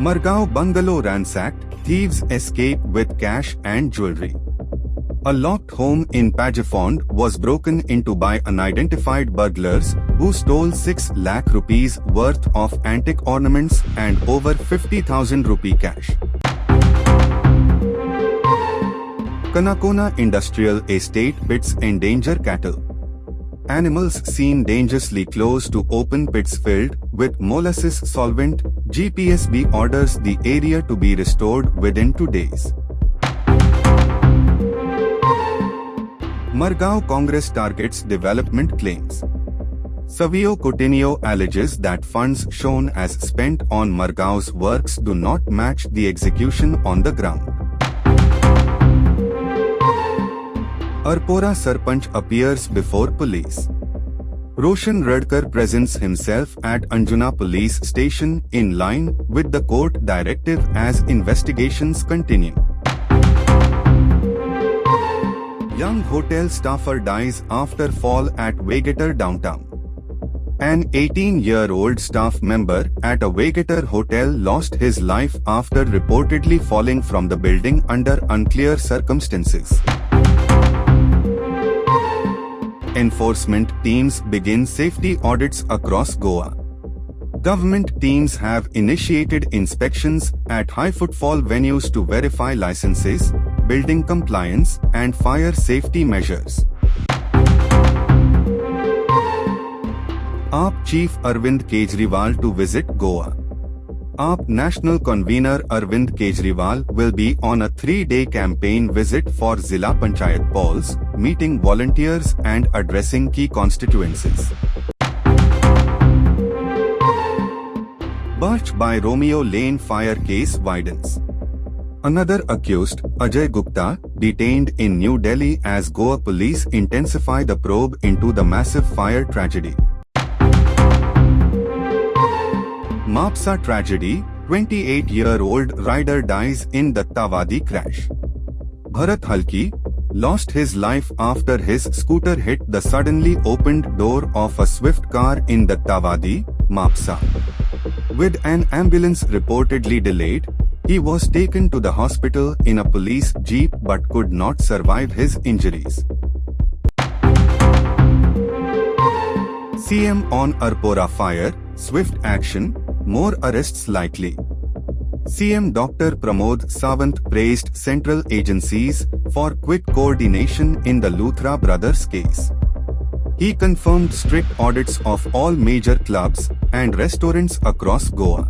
Margao bungalow ransacked, thieves escape with cash and jewelry. A locked home in Pajafond was broken into by unidentified burglars who stole 6 lakh rupees worth of antique ornaments and over 50,000 rupee cash. Kanakona Industrial Estate pits endanger cattle. Animals seen dangerously close to open pits filled with molasses solvent. GPSB orders the area to be restored within 2 days. Margao Congress targets development claims. Savio Coutinho alleges that funds shown as spent on Margao's works do not match the execution on the ground. Arpora Sarpanch appears before police. Roshan Radkar presents himself at Anjuna police station in line with the court directive as investigations continue. Young hotel staffer dies after fall at Vegator downtown. An 18-year-old staff member at a Vegator hotel lost his life after reportedly falling from the building under unclear circumstances. Enforcement teams begin safety audits across Goa. Government teams have initiated inspections at high-footfall venues to verify licenses, building compliance, and fire safety measures. AAP Chief Arvind Kejriwal to visit Goa. AAP National Convener Arvind Kejriwal will be on a 3-day campaign visit for Zilla Panchayat polls, meeting volunteers and addressing key constituencies. Birch by Romeo Lane fire case widens. Another accused, Ajay Gupta, detained in New Delhi as Goa police intensify the probe into the massive fire tragedy. Mapsa tragedy, 28-year-old rider dies in Dattawadi crash. Bharat Halki lost his life after his scooter hit the suddenly opened door of a swift car in Dattawadi, Mapsa. With an ambulance reportedly delayed, he was taken to the hospital in a police jeep but could not survive his injuries. CM on Arpora fire, swift action, more arrests likely. CM Dr. Pramod Sawant praised central agencies for quick coordination in the Luthra brothers case. He confirmed strict audits of all major clubs and restaurants across Goa.